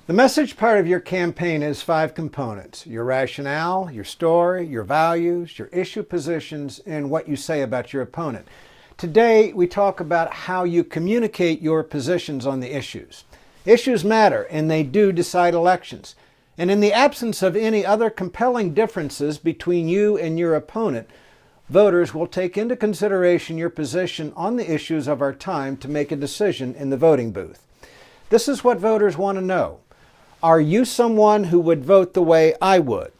The message part of your campaign has 5 components: your rationale, your story, your values, your issue positions, and what you say about your opponent. Today, we talk about how you communicate your positions on the issues. Issues matter, and they do decide elections. And in the absence of any other compelling differences between you and your opponent, voters will take into consideration your position on the issues of our time to make a decision in the voting booth. This is what voters want to know. Are you someone who would vote the way I would?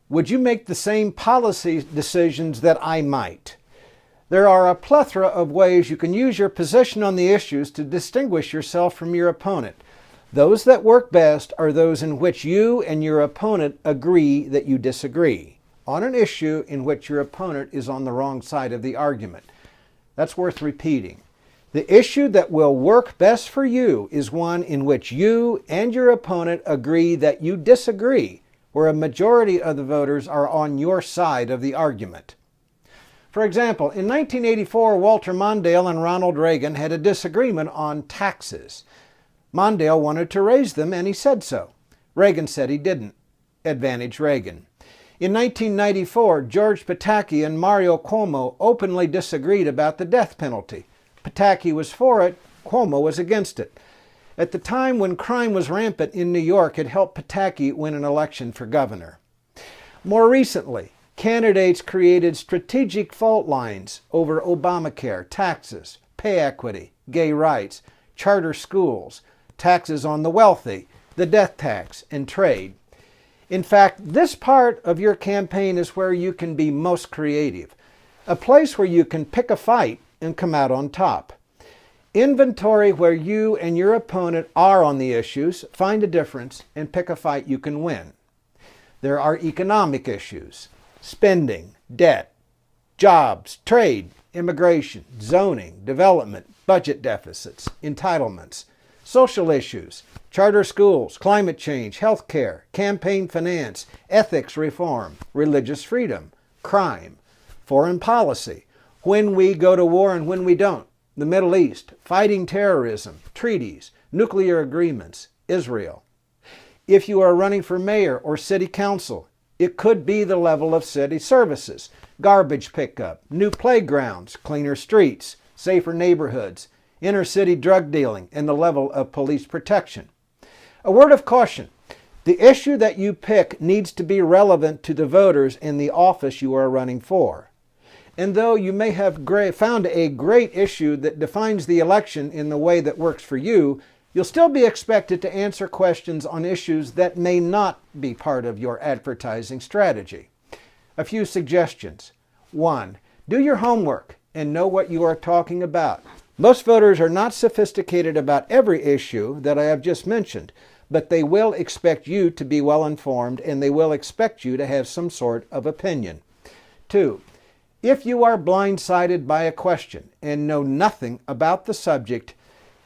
Would you make the same policy decisions that I might? There are a plethora of ways you can use your position on the issues to distinguish yourself from your opponent. Those that work best are those in which you and your opponent agree that you disagree on an issue in which your opponent is on the wrong side of the argument. That's worth repeating. The issue that will work best for you is one in which you and your opponent agree that you disagree, where a majority of the voters are on your side of the argument. For example, in 1984, Walter Mondale and Ronald Reagan had a disagreement on taxes. Mondale wanted to raise them, and he said so. Reagan said he didn't. Advantage Reagan. In 1994, George Pataki and Mario Cuomo openly disagreed about the death penalty. Pataki was for it, Cuomo was against it. At the time when crime was rampant in New York, it helped Pataki win an election for governor. More recently, candidates created strategic fault lines over Obamacare, taxes, pay equity, gay rights, charter schools, taxes on the wealthy, the death tax, and trade. In fact, this part of your campaign is where you can be most creative, a place where you can pick a fight and come out on top. Inventory where you and your opponent are on the issues, find a difference, and pick a fight you can win. There are economic issues: spending, debt, jobs, trade, immigration, zoning, development, budget deficits, entitlements. Social issues: charter schools, climate change, health care, campaign finance, ethics reform, religious freedom, crime, foreign policy, when we go to war and when we don't, the Middle East, fighting terrorism, treaties, nuclear agreements, Israel. If you are running for mayor or city council, it could be the level of city services, garbage pickup, new playgrounds, cleaner streets, safer neighborhoods, inner city drug dealing, and the level of police protection. A word of caution: the issue that you pick needs to be relevant to the voters in the office you are running for. And though you may have found a great issue that defines the election in the way that works for you, you'll still be expected to answer questions on issues that may not be part of your advertising strategy. A few suggestions. 1. Do your homework and know what you are talking about. Most voters are not sophisticated about every issue that I have just mentioned, but they will expect you to be well informed, and they will expect you to have some sort of opinion. 2. If you are blindsided by a question and know nothing about the subject,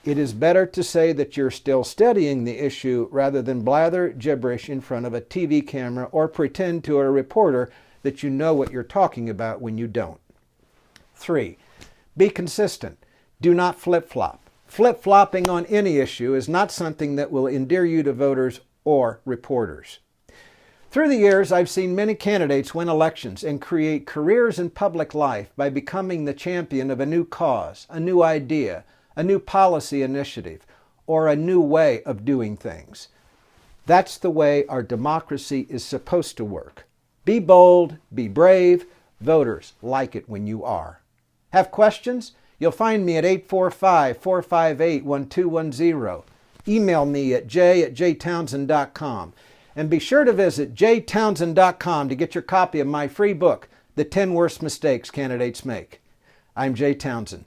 it is better to say that you're still studying the issue rather than blather gibberish in front of a TV camera or pretend to a reporter that you know what you're talking about when you don't. 3. Be consistent. Do not flip-flop. Flip-flopping on any issue is not something that will endear you to voters or reporters. Through the years, I've seen many candidates win elections and create careers in public life by becoming the champion of a new cause, a new idea, a new policy initiative, or a new way of doing things. That's the way our democracy is supposed to work. Be bold, be brave. Voters like it when you are. Have questions? You'll find me at 845-458-1210. Email me at jay@jaytownsend.com. And be sure to visit jaytownsend.com to get your copy of my free book, The 10 Worst Mistakes Candidates Make. I'm Jay Townsend.